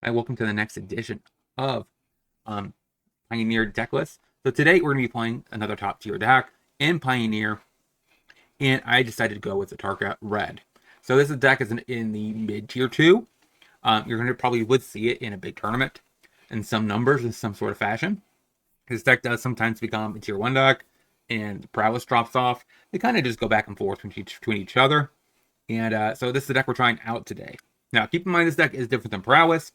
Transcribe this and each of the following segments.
Hi, welcome to the next edition of um, Pioneer deck list. So today we're going to be playing another top tier deck in Pioneer, and I decided to go with Atarka Red. So this deck is in the mid tier 2. You're going to probably would see it in a big tournament in some numbers in some sort of fashion. This deck does sometimes become a tier 1 deck, and the prowess drops off. They kind of just go back and forth between each other. And so this is the deck we're trying out today. Now, keep in mind this deck is different than prowess.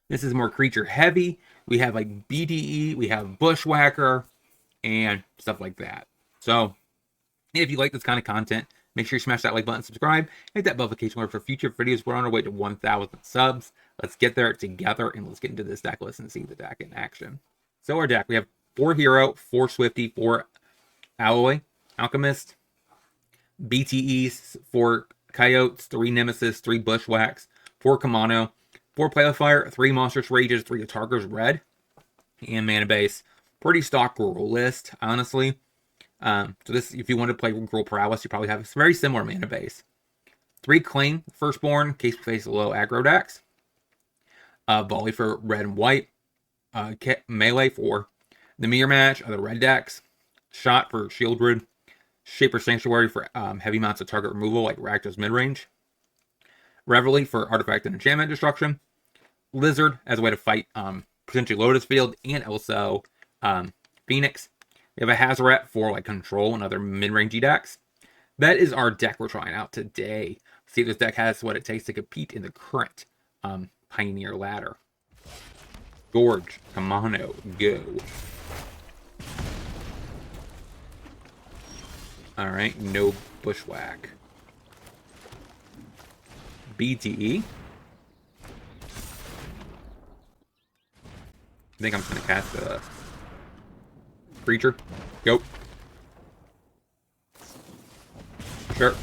This is more creature heavy. We have like BDE, we have Bushwhacker, and stuff like that. So if you like this kind of content, make sure you smash that like button, subscribe, hit that notification alert for future videos. We're on our way to 1,000 subs. Let's get there together and let's get into this deck list and see the deck in action. So our deck, we have 4 Hero, 4 Swifty, 4 Alloy, Alchemist, BTEs, 4 Coyotes, 3 Nemesis, 3 Bushwhacks, 4 Kamano, 4 Playfire, 3 Monstrous Rages, 3 Atarkas Red, and Mana Base. Pretty stock rule list, honestly. So this, if you want to play Rule Prowess, you probably have a very similar mana base. 3 Claim, Firstborn, in case you face low aggro decks. Volley for red and white. Melee for the mirror match of the red decks. Shot for Shieldred. Shaper Sanctuary for heavy amounts of target removal like Rakdos midrange. Reveille for artifact and enchantment destruction. Lizard as a way to fight potentially Lotus Field, and also Phoenix. We have a Hazoret for like control and other mid-rangey decks. That is our deck we're trying out today. See if this deck has what it takes to compete in the current Pioneer ladder. Gorge, Kamano, go. Alright, no Bushwhack. BTE. I think I'm just going to cast a creature. Go. Sure.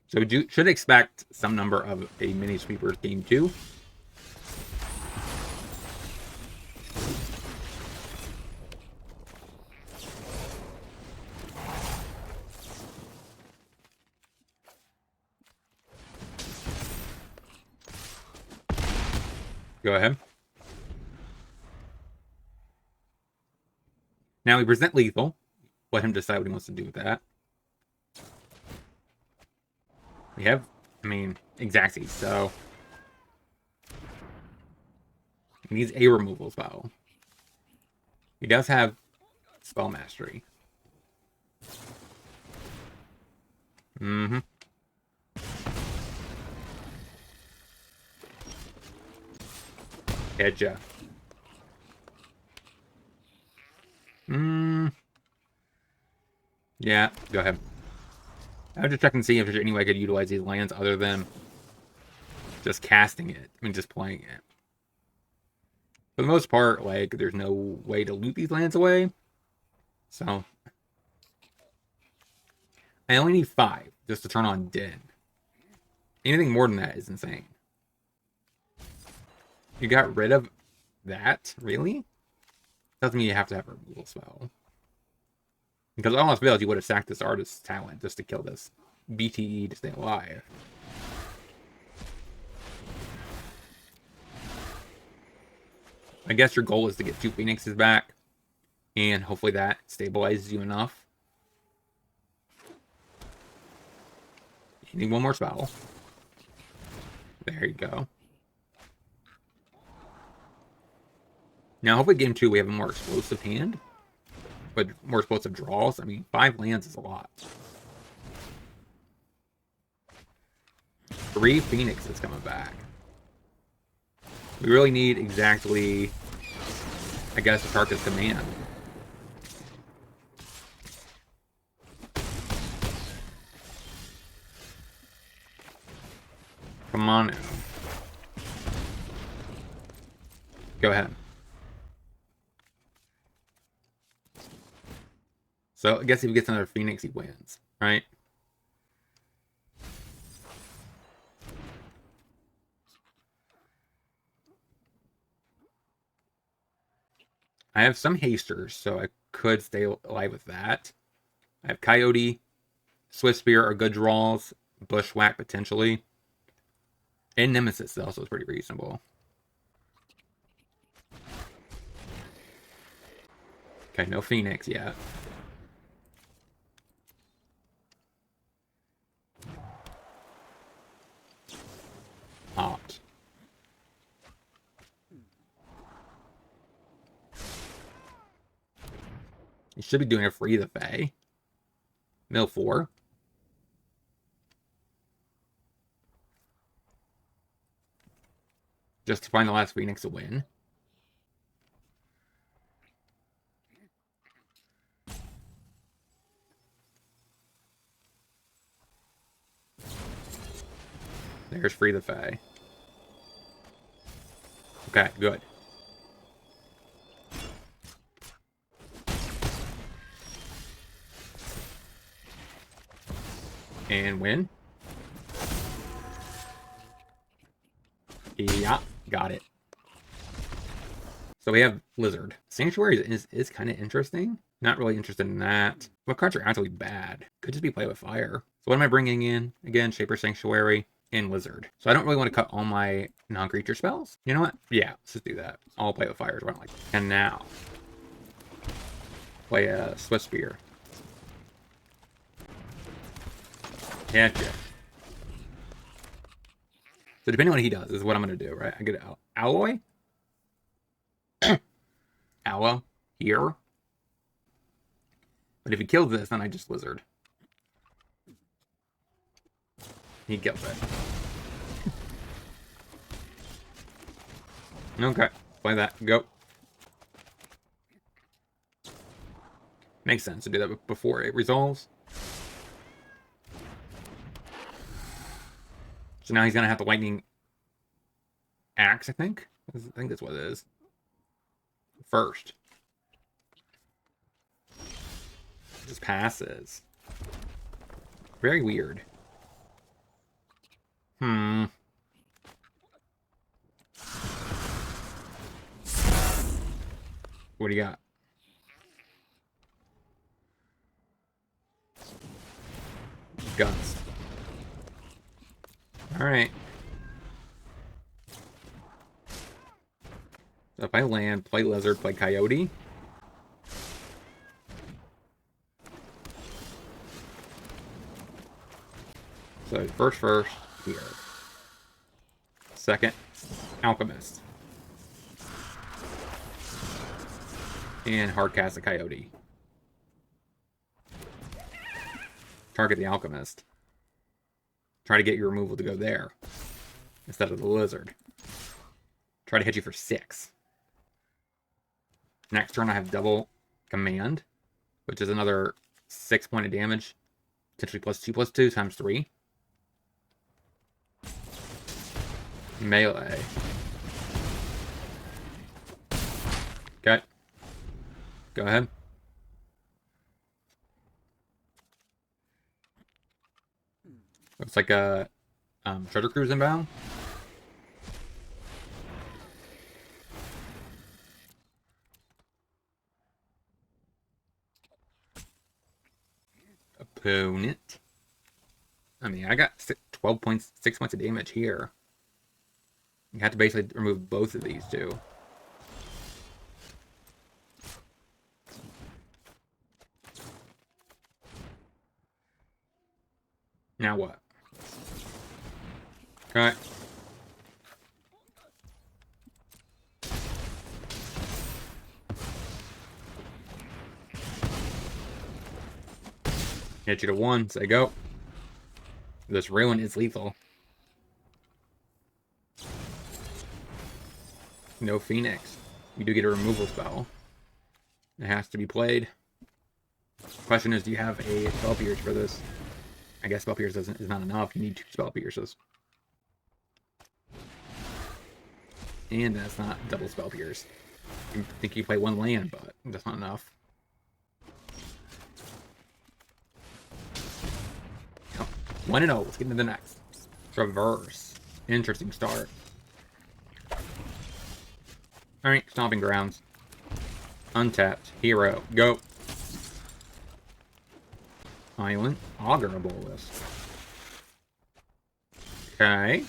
So we should expect some number of a mini sweepers game 2. Go ahead. Now we present lethal. Let him decide what he wants to do with that. We have, Exacxi, so he needs a removal spell. He does have spell mastery. Mm-hmm. Edja. Yeah, go ahead. I was just checking to see if there's any way I could utilize these lands other than just casting it. Just playing it. For the most part, like, there's no way to loot these lands away. So, I only need 5 just to turn on Den. Anything more than that is insane. You got rid of that? Really? Doesn't mean you have to have a removal spell. Because all else fails, you would have sacked this artist's talent just to kill this BTE to stay alive. I guess your goal is to get 2 Phoenixes back. And hopefully that stabilizes you enough. You need one more spell. There you go. Now, hopefully game 2 we have a more explosive hand. But more explosive draws. 5 lands is a lot. 3 Phoenixes coming back. We really need exactly, I guess, Atarka's command. Come on now. Go ahead. So I guess if he gets another Phoenix, he wins, right? I have some hasters, so I could stay alive with that. I have Coyote, Swift Spear are good draws. Bushwhack, potentially. And Nemesis also is pretty reasonable. Okay, no Phoenix yet. Opt. You should be doing a free the Fae. Mill 4. Just to find the last Phoenix to win. There's free the Fae. Okay, good. And win. Yeah, got it. So we have Lizard. Sanctuary is kind of interesting. Not really interested in that. What cards are actually bad? Could just be Play with Fire. So what am I bringing in? Again, Shaper Sanctuary and Lizard. So I don't really want to cut all my non-creature spells. You know what? Yeah, let's just do that. All Play with Fire is what I like. And now, play a Swift Spear. Gotcha. So depending on what he does is what I'm going to do, right? I get Alloy. Allo here. But if he kills this, then I just Lizard. He kills it. Okay, play that. Go. Makes sense to do that before it resolves. So now he's going to have the Lightning Axe, I think. I think that's what it is. First. Just passes. Very weird. What do you got? Guns. Alright. So if I land, play Lizard, play Coyote. So first, here. Second, Alchemist. And hardcast a Coyote. Target the Alchemist. Try to get your removal to go there instead of the Lizard. Try to hit you for 6. Next turn I have double command, which is another 6 point of damage. Potentially +2/+2 times 3. Melee. Okay. Go ahead. Looks like a treasure cruise inbound. Opponent. I mean, I got 12 points, 6 points of damage here. You have to basically remove both of these two. Now what? Okay. Hit you to 1, say go. This ruin is lethal. No Phoenix. You do get a removal spell. It has to be played. Question is, do you have a Spell Pierce for this? I guess Spell Pierce is not enough. You need 2 Spell Pierces. And that's not double Spell Pierce. I think you play 1 land, but that's not enough. 1-0. Let's get into the next. Traverse. Interesting start. Alright, Stomping Grounds. Untapped. Hero. Go. Island. Augur Bolus. Okay.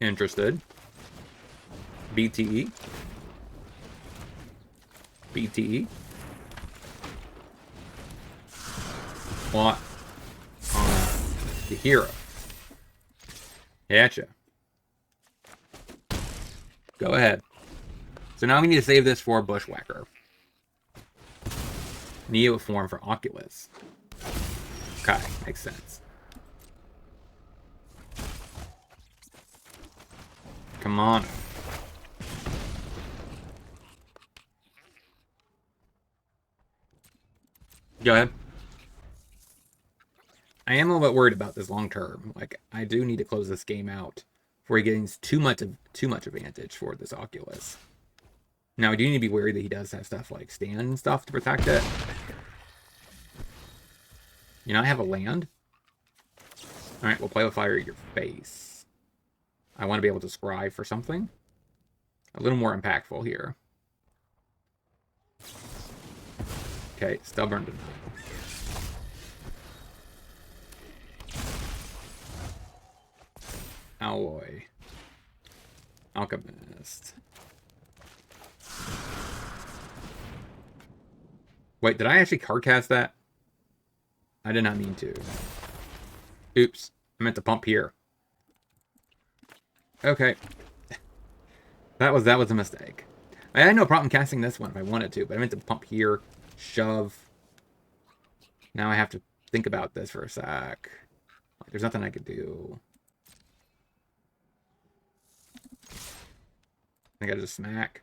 Interested. BTE. BTE. What? The hero. Gotcha. Go ahead. So now we need to save this for Bushwhacker. Neo form for Oculus. Okay, makes sense. Come on. Go ahead. I am a little bit worried about this long term. Like, I do need to close this game out before he gains too much advantage for this Oculus. Now, I do need to be worried that he does have stuff like stand and stuff to protect it. You know, I have a land. Alright, we'll play with fire your face. I want to be able to scry for something a little more impactful here. Okay, stubborn denial. Alloy. Alchemist. Wait, did I actually card cast that? I did not mean to. Oops. I meant to pump here. Okay. That was a mistake. I had no problem casting this one if I wanted to, but I meant to pump here, shove. Now I have to think about this for a sec. Like, there's nothing I could do. I think I just smack.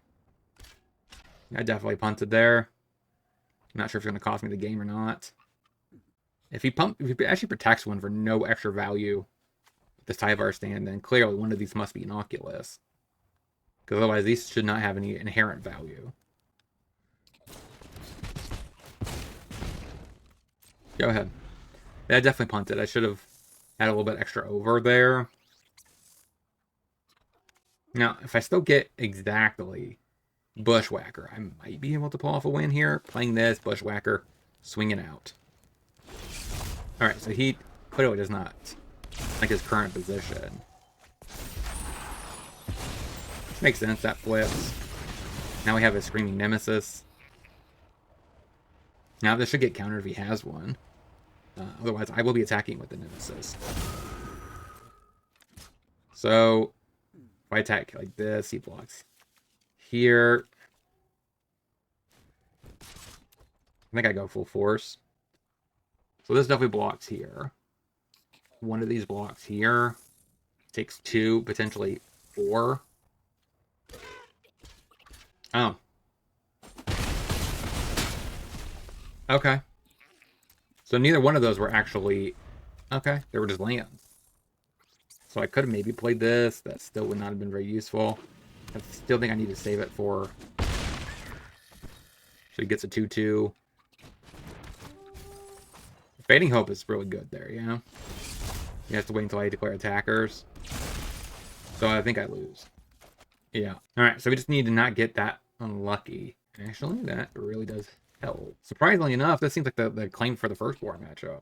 I definitely punted there. I'm not sure if it's going to cost me the game or not. If he actually protects one for no extra value with this Tyvar stand, then clearly one of these must be an Oculus. Because otherwise these should not have any inherent value. Go ahead. Yeah, I definitely punted. I should have had a little bit extra over there. Now, if I still get exactly Bushwhacker, I might be able to pull off a win here. Playing this, Bushwhacker, swinging out. Alright, so he clearly does not like his current position. Which makes sense, that flips. Now we have a Screaming Nemesis. Now this should get countered if he has one. Otherwise, I will be attacking with the Nemesis. So, if I attack like this, he blocks here. I think I go full force. So this definitely blocks here. One of these blocks here. Takes 2, potentially 4. Oh. Okay. So neither one of those were actually... Okay, they were just lands. So I could have maybe played this. That still would not have been very useful. I still think I need to save it for... So he gets a 2-2. Fading Hope is really good there, you know? You have to wait until I declare attackers. So I think I lose. Yeah. Alright, so we just need to not get that unlucky. Actually, that really does help. Surprisingly enough, this seems like the claim for the first war matchup.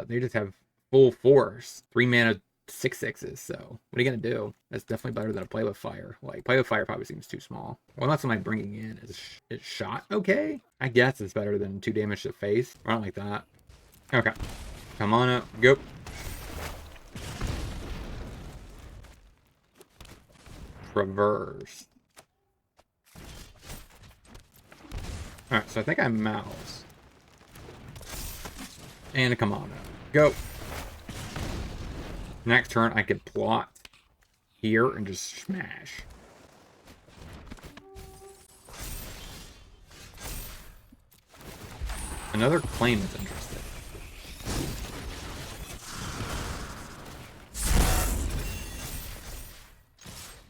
They just have full force. 3 mana, 6/6s, so what are you going to do? That's definitely better than a play with fire. Like, play with fire probably seems too small. Well, that's what I'm bringing in. Is shot okay? I guess it's better than 2 damage to face. I don't like that. Okay. Come on up. Go. Traverse. Alright, so I think I mouse. And a Kamado. Go. Next turn, I could plot here and just smash. Another claim is interesting.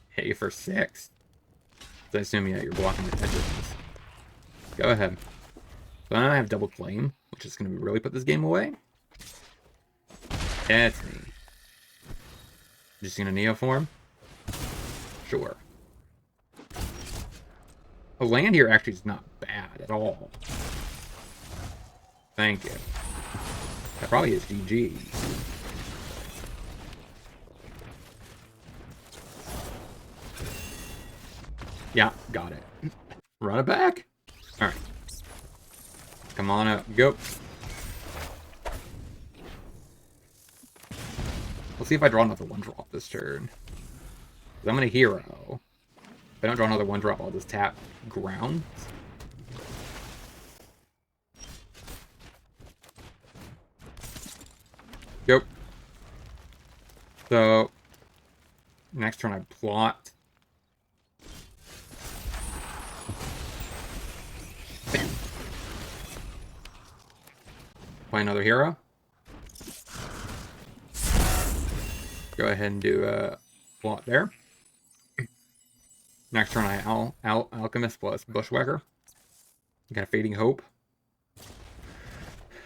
Hit you for 6. So I assume, yeah, you're blocking the edges. Go ahead. So now I have double claim, which is going to really put this game away. That's me. Just gonna Neoform? Sure. A land here actually is not bad at all. Thank you. That probably is GG. Yeah, got it. Run it back. All right. Come on up. Go. Let's see if I draw another one drop this turn. I'm going to hero. If I don't draw another one drop, I'll just tap ground. Go. So, next turn I plot. Bam. Play another hero. Go ahead and do a plot there. Next turn I Alchemist plus Bushwhacker. Got a Fading Hope.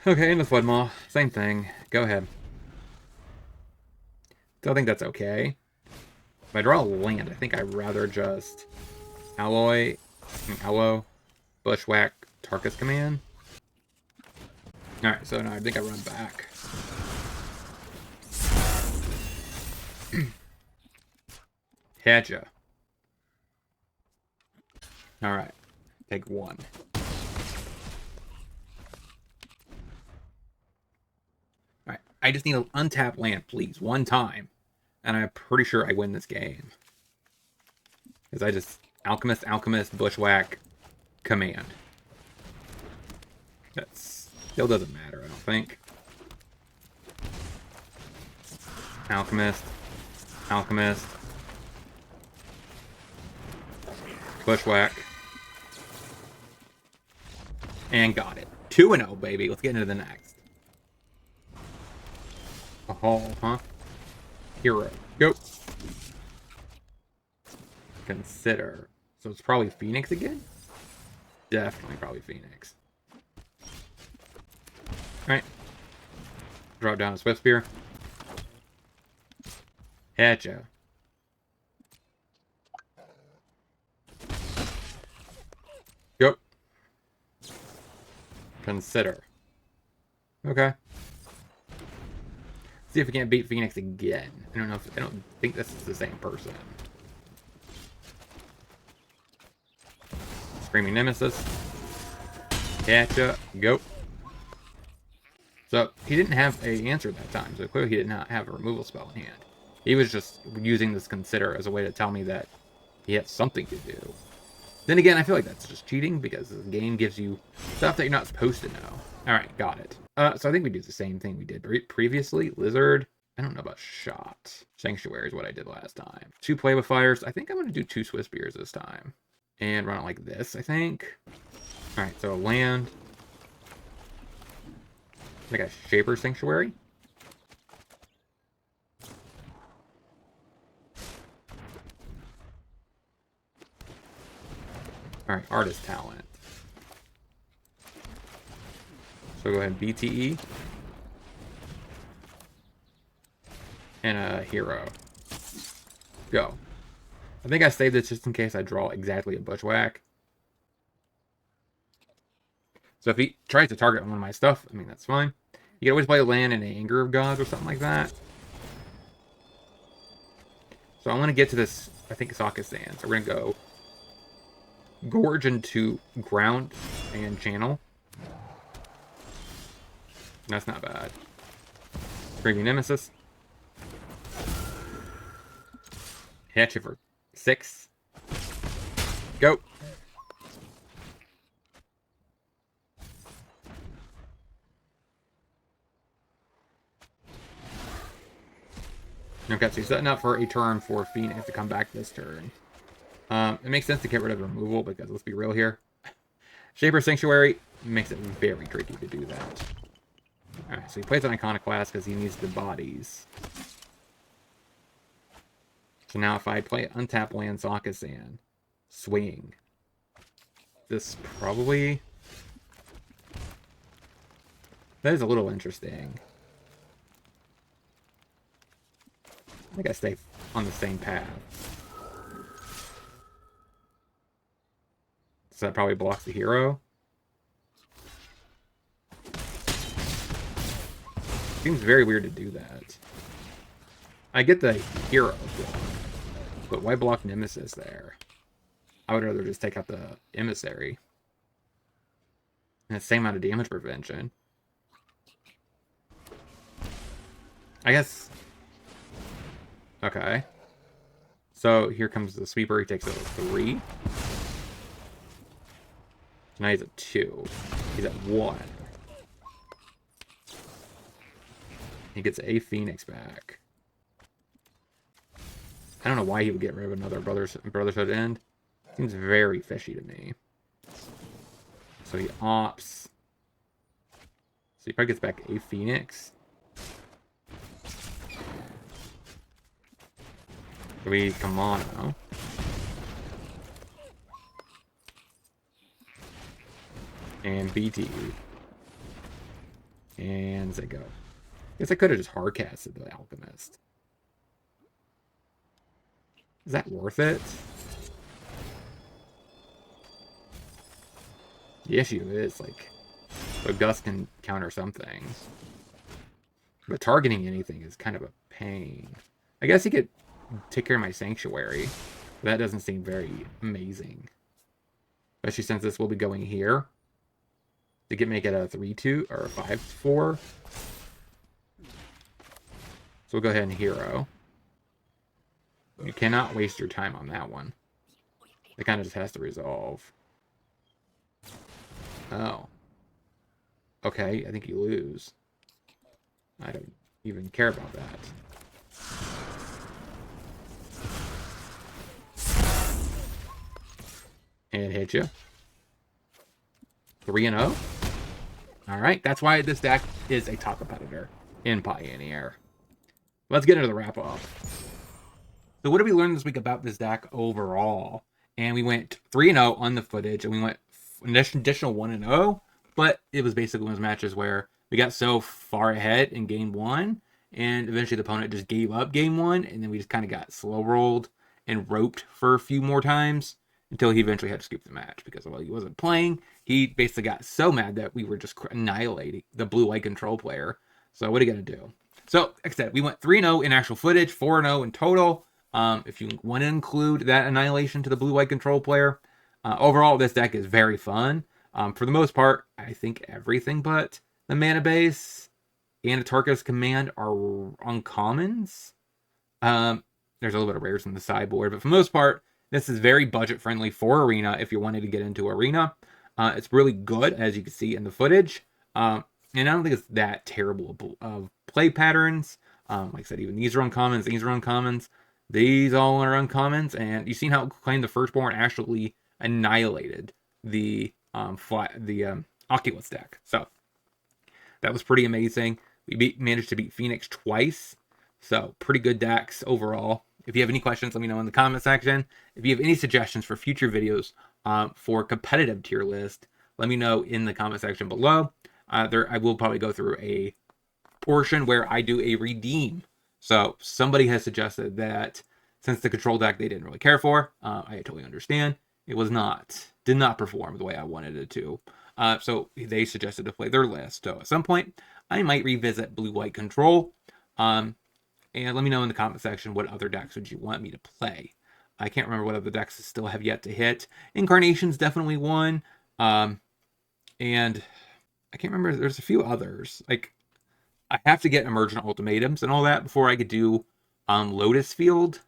Okay, and the Floodmaw. Same thing. Go ahead. Still think that's okay. If I draw a land, I think I'd rather just Alloy, Bushwhack, Tarkus Command. Alright, so now I think I run back. Gotcha. Alright, take one. Alright, I just need an untapped land, please, one time. And I'm pretty sure I win this game. Because I just Alchemist, Bushwhack, Command. That still doesn't matter, I don't think. Alchemist, Bushwhack. And got it. 2-0, baby. Let's get into the next. A haul, huh? Hero. Go. Consider. So it's probably Phoenix again? Definitely probably Phoenix. Alright. Drop down a Swift Spear. Gotcha. Go. Consider. Okay. See if we can't beat Phoenix again. I don't think this is the same person. Screaming Nemesis. Gotcha. Go. So he didn't have a answer that time, so clearly he did not have a removal spell in hand. He was just using this Consider as a way to tell me that he had something to do. Then again, I feel like that's just cheating because the game gives you stuff that you're not supposed to know. Alright, got it. So I think we do the same thing we did previously. Lizard. I don't know about Shot. Sanctuary is what I did last time. 2 Play with Fires. I think I'm going to do 2 Swiss Spears this time. And run it like this, I think. Alright, so land. Like a Shaper Sanctuary. Alright, Artist Talent. So go ahead and BTE. And a hero. Go. I think I saved this just in case I draw exactly a Bushwhack. So if he tries to target one of my stuff, I mean, that's fine. You can always play a land in the Anger of Gods or something like that. So I want to get to this, I think, Sakastan. So we're going to go Gorge into Ground and Channel. That's not bad. Screaming Nemesis. Hatch it for 6. Go. Okay, so you're setting up for a turn for Phoenix to come back this turn. It makes sense to get rid of removal because let's be real here. Shaper Sanctuary makes it very tricky to do that. Alright, so he plays an Iconoclast because he needs the bodies. So now if I play Untap Land Sakastan, swing. This probably... That is a little interesting. I think I stay on the same path. So that probably blocks the hero. Seems very weird to do that. I get the hero block, but why block Nemesis there? I would rather just take out the emissary. And the same amount of damage prevention. I guess. Okay. So here comes the sweeper. He takes a 3. So now he's at 2. He's at 1. He gets a Phoenix back. I don't know why he would get rid of another Brotherhood End. Seems very fishy to me. So he opts. So he probably gets back a Phoenix. 3 Kamano. And BT. And Zego. Guess I could have just hardcasted the Alchemist. Is that worth it? The issue is, like, the Gust can counter some things. But targeting anything is kind of a pain. I guess he could take care of my Sanctuary. But that doesn't seem very amazing. Especially since this will be going here. To make it a 3-2 or a 5-4. So we'll go ahead and hero. You cannot waste your time on that one. It kind of just has to resolve. Oh. Okay, I think you lose. I don't even care about that. And hit you. 3-0. Alright, that's why this deck is a top competitor in Pioneer. Let's get into the wrap-up. So what did we learn this week about this deck overall? And we went 3-0 on the footage, and we went an additional 1-0, but it was basically one of those matches where we got so far ahead in game 1, and eventually the opponent just gave up game 1, and then we just kind of got slow rolled and roped for a few more times until he eventually had to scoop the match because while he wasn't playing, he basically got so mad that we were just annihilating the blue-white control player. So what are you going to do? So, like I said, we went 3-0 in actual footage, 4-0 in total. If you want to include that annihilation to the blue-white control player. Overall, this deck is very fun. For the most part, I think everything but the mana base and Atarka's command are uncommons. There's a little bit of rares on the sideboard, but for the most part, this is very budget-friendly for Arena if you're wanting to get into Arena. It's really good, as you can see in the footage. And I don't think it's that terrible of play patterns. Like I said, even these are uncommons, these are uncommons. These all are uncommons, and you've seen how Claim the Firstborn actually annihilated the Oculus deck. So that was pretty amazing. We managed to beat Phoenix twice, so pretty good decks overall. If you have any questions, let me know in the comment section. If you have any suggestions for future videos for competitive tier list, let me know in the comment section below. I will probably go through a portion where I do a redeem. So somebody has suggested that since the control deck they didn't really care for, I totally understand. It did not perform the way I wanted it to. So they suggested to play their list. So at some point, I might revisit blue-white control. And let me know in the comment section what other decks would you want me to play. I can't remember what other decks still have yet to hit. Incarnation's definitely one. And I can't remember. There's a few others. Like, I have to get Emergent Ultimatums and all that before I could do Lotus Field.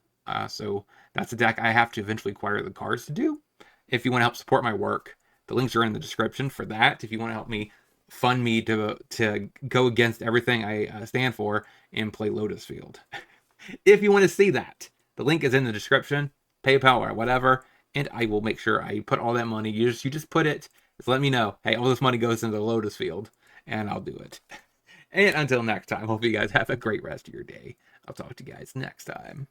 So that's a deck I have to eventually acquire the cards to do. If you want to help support my work, the links are in the description for that. If you want to help me fund me to go against everything I stand for and play Lotus Field. If you want to see that, the link is in the description, PayPal or whatever, and I will make sure I put all that money. You just put it. Just let me know. Hey, all this money goes into the Lotus Field, and I'll do it. And until next time, hope you guys have a great rest of your day. I'll talk to you guys next time.